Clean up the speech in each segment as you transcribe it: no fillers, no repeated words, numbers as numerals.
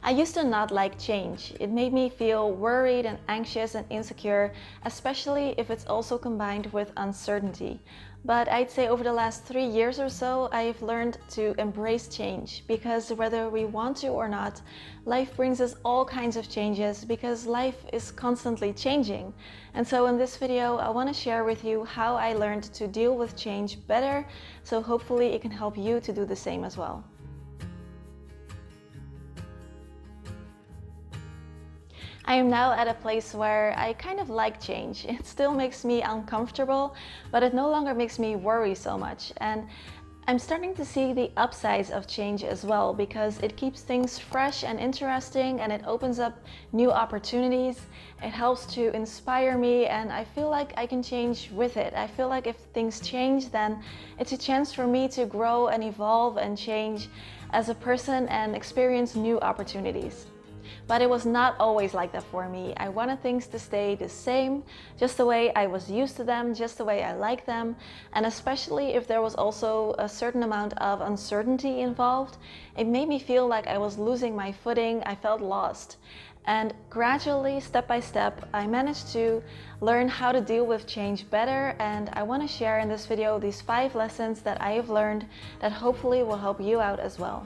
I used to not like change. It made me feel worried and anxious and insecure, especially if it's also combined with uncertainty. But I'd say over the last 3 years or so, I've learned to embrace change, because whether we want to or not, life brings us all kinds of changes because life is constantly changing. And so in this video, I want to share with you how I learned to deal with change better, so hopefully it can help you to do the same as well. I am now at a place where I kind of like change. It still makes me uncomfortable, but it no longer makes me worry so much. And I'm starting to see the upsides of change as well, because it keeps things fresh and interesting, and it opens up new opportunities. It helps to inspire me, and I feel like I can change with it. I feel like if things change, then it's a chance for me to grow and evolve and change as a person and experience new opportunities. But it was not always like that for me. I wanted things to stay the same, just the way I was used to them, just the way I like them. And especially if there was also a certain amount of uncertainty involved, it made me feel like I was losing my footing. I felt lost. And gradually, step by step, I managed to learn how to deal with change better. And I want to share in this video these 5 lessons that I have learned that hopefully will help you out as well.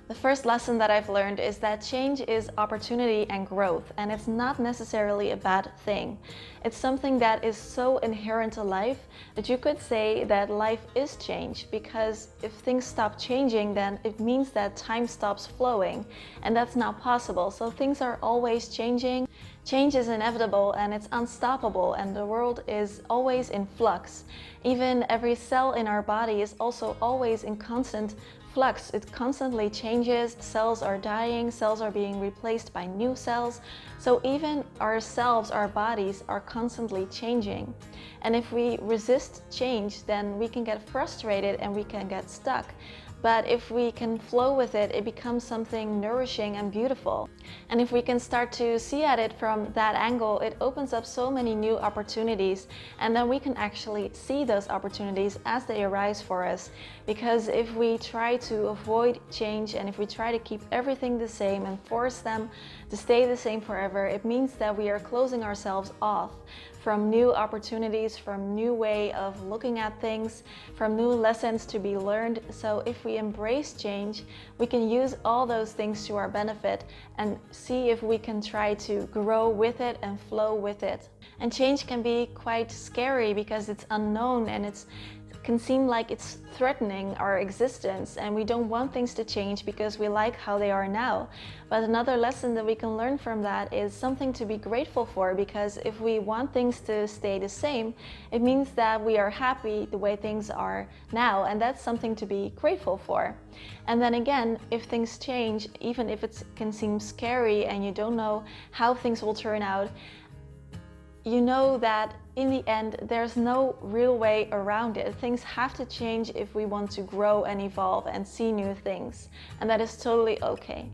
The first lesson that I've learned is that change is opportunity and growth, and it's not necessarily a bad thing. It's something that is so inherent to life that you could say that life is change, because if things stop changing, then it means that time stops flowing, and that's not possible. So things are always changing. Change is inevitable and it's unstoppable, and the world is always in flux. Even every cell in our body is also always in constant flux. It constantly changes. Cells are dying, cells are being replaced by new cells. So even ourselves, our bodies are constantly changing. And if we resist change, then we can get frustrated and we can get stuck. But if we can flow with it, it becomes something nourishing and beautiful. And if we can start to see at it from that angle, it opens up so many new opportunities. And then we can actually see those opportunities as they arise for us. Because if we try to avoid change, and if we try to keep everything the same and force them to stay the same forever, it means that we are closing ourselves off from new opportunities, from new way of looking at things, from new lessons to be learned. So if we embrace change, we can use all those things to our benefit and see if we can try to grow with it and flow with it. And change can be quite scary because it's unknown, and it can seem like it's threatening our existence, and we don't want things to change because we like how they are now. But another lesson that we can learn from that is something to be grateful for, because if we want things to stay the same, it means that we are happy the way things are now, and that's something to be grateful for. And then again, if things change, even if it can seem scary and you don't know how things will turn out, you know that in the end, there's no real way around it. Things have to change if we want to grow and evolve and see new things. And that is totally okay.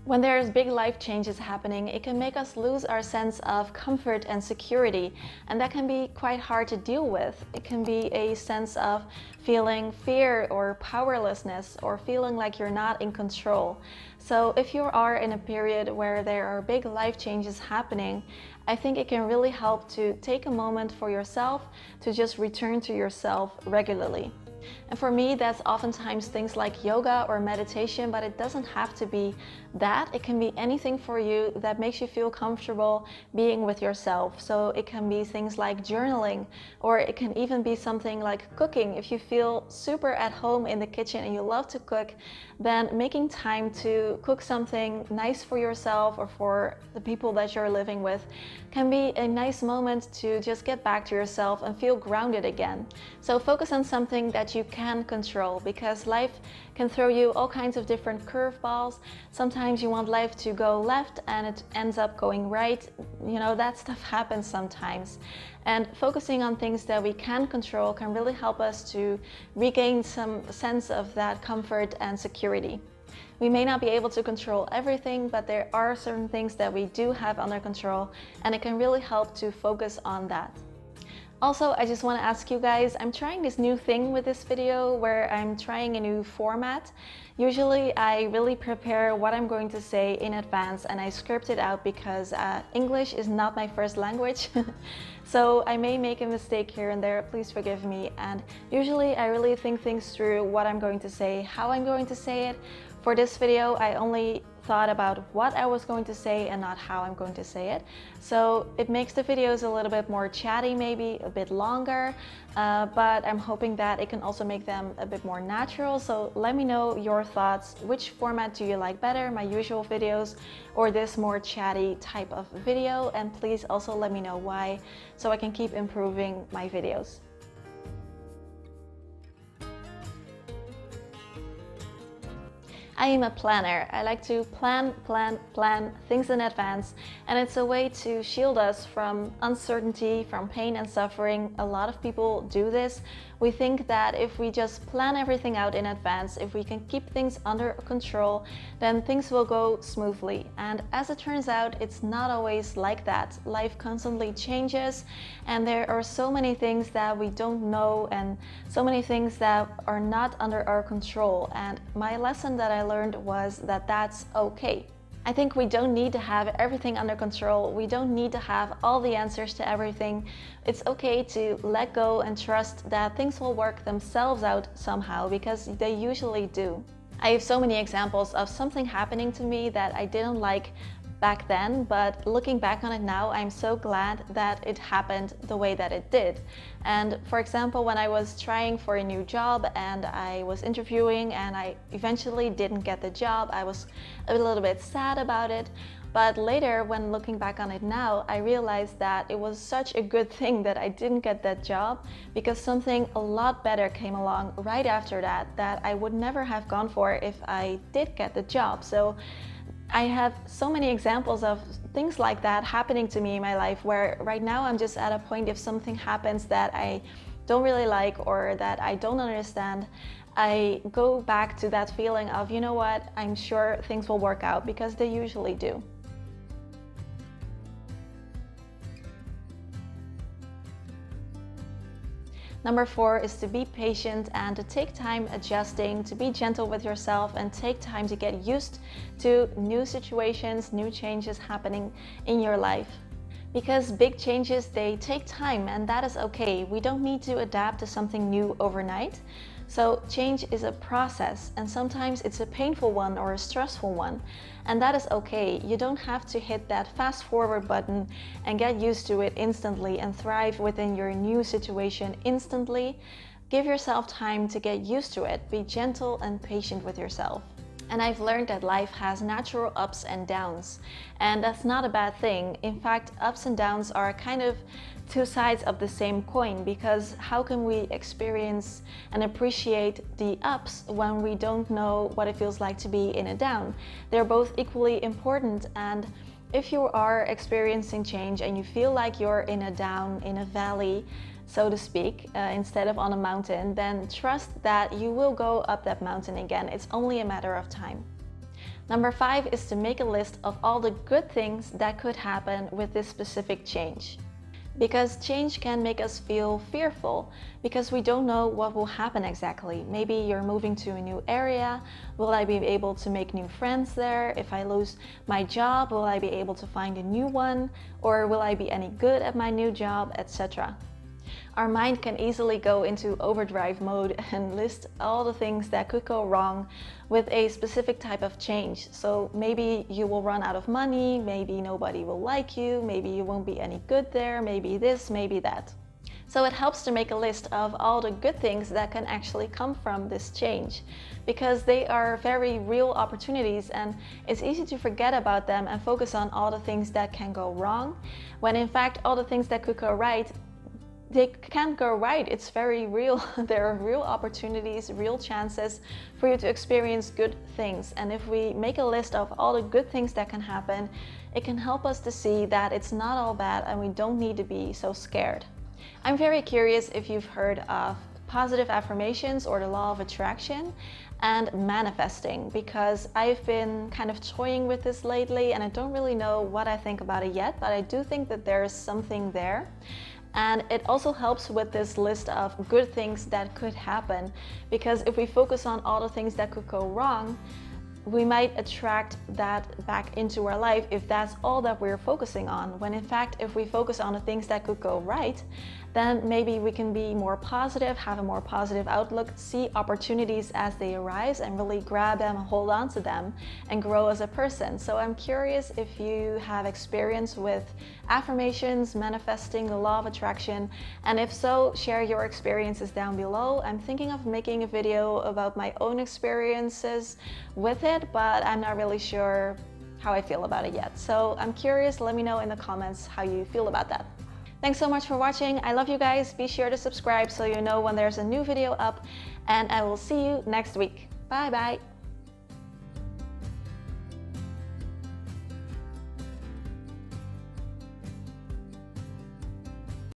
When there's big life changes happening, it can make us lose our sense of comfort and security, and that can be quite hard to deal with. It can be a sense of feeling fear or powerlessness, or feeling like you're not in control. So if you are in a period where there are big life changes happening, I think it can really help to take a moment for yourself to just return to yourself regularly. And for me, that's oftentimes things like yoga or meditation, but it doesn't have to be that. It can be anything for you that makes you feel comfortable being with yourself. So it can be things like journaling, or it can even be something like cooking. If you feel super at home in the kitchen and you love to cook, then making time to cook something nice for yourself or for the people that you're living with can be a nice moment to just get back to yourself and feel grounded again. So focus on something that you can control, because life can throw you all kinds of different curveballs. Sometimes you want life to go left and it ends up going right. You know, that stuff happens sometimes. And focusing on things that we can control can really help us to regain some sense of that comfort and security. We may not be able to control everything, but there are certain things that we do have under control, and it can really help to focus on that. Also, I just want to ask you guys, I'm trying this new thing with this video where I'm trying a new format. Usually I really prepare what I'm going to say in advance and I script it out because English is not my first language. So I may make a mistake here and there, please forgive me. And usually I really think things through, what I'm going to say, how I'm going to say it. For this video, I only thought about what I was going to say and not how I'm going to say it. So it makes the videos a little bit more chatty, maybe a bit longer, but I'm hoping that it can also make them a bit more natural. So let me know your thoughts. Which format do you like better, my usual videos or this more chatty type of video? And please also let me know why, so I can keep improving my videos. I am a planner. I like to plan things in advance, and it's a way to shield us from uncertainty, from pain and suffering. A lot of people do this. We think that if we just plan everything out in advance, if we can keep things under control, then things will go smoothly. And as it turns out, it's not always like that. Life constantly changes, and there are so many things that we don't know and so many things that are not under our control. And my lesson that I learned was that that's okay. I think we don't need to have everything under control. We don't need to have all the answers to everything. It's okay to let go and trust that things will work themselves out somehow, because they usually do. I have so many examples of something happening to me that I didn't like back then, but looking back on it now, I'm so glad that it happened the way that it did. And for example, when I was trying for a new job and I was interviewing and I eventually didn't get the job, I was a little bit sad about it. But later, when looking back on it now, I realized that it was such a good thing that I didn't get that job, because something a lot better came along right after that, that I would never have gone for if I did get the job. So I have so many examples of things like that happening to me in my life, where right now I'm just at a point, if something happens that I don't really like or that I don't understand, I go back to that feeling of, you know what, I'm sure things will work out, because they usually do. Number 4 is to be patient and to take time adjusting, to be gentle with yourself and take time to get used to new situations, new changes happening in your life. Because big changes, they take time, and that is okay. We don't need to adapt to something new overnight. So change is a process, and sometimes it's a painful one or a stressful one, and that is okay. You don't have to hit that fast forward button and get used to it instantly and thrive within your new situation instantly. Give yourself time to get used to it. Be gentle and patient with yourself. And I've learned that life has natural ups and downs, and that's not a bad thing. In fact, ups and downs are kind of two sides of the same coin, because how can we experience and appreciate the ups when we don't know what it feels like to be in a down? They're both equally important, and if you are experiencing change and you feel like you're in a down, in a valley, so to speak, instead of on a mountain, then trust that you will go up that mountain again. It's only a matter of time. Number 5 is to make a list of all the good things that could happen with this specific change. Because change can make us feel fearful, because we don't know what will happen exactly. Maybe you're moving to a new area. Will I be able to make new friends there? If I lose my job, will I be able to find a new one? Or will I be any good at my new job, etc.? Our mind can easily go into overdrive mode and list all the things that could go wrong with a specific type of change. So maybe you will run out of money, maybe nobody will like you, maybe you won't be any good there, maybe this, maybe that. So it helps to make a list of all the good things that can actually come from this change, because they are very real opportunities, and it's easy to forget about them and focus on all the things that can go wrong, when in fact all the things that could go right, they can't go right. It's very real. There are real opportunities, real chances for you to experience good things. And if we make a list of all the good things that can happen, it can help us to see that it's not all bad and we don't need to be so scared. I'm very curious if you've heard of positive affirmations or the law of attraction and manifesting, because I've been kind of toying with this lately and I don't really know what I think about it yet, but I do think that there is something there. And it also helps with this list of good things that could happen, because if we focus on all the things that could go wrong, we might attract that back into our life if that's all that we're focusing on. When in fact, if we focus on the things that could go right, then maybe we can be more positive, have a more positive outlook, see opportunities as they arise and really grab them, hold on to them, and grow as a person. So I'm curious if you have experience with affirmations, manifesting, the law of attraction, and if so, share your experiences down below. I'm thinking of making a video about my own experiences with it, but I'm not really sure how I feel about it yet. So I'm curious, let me know in the comments how you feel about that. Thanks so much for watching. I love you guys. Be sure to subscribe so you know when there's a new video up, and I will see you next week. Bye bye.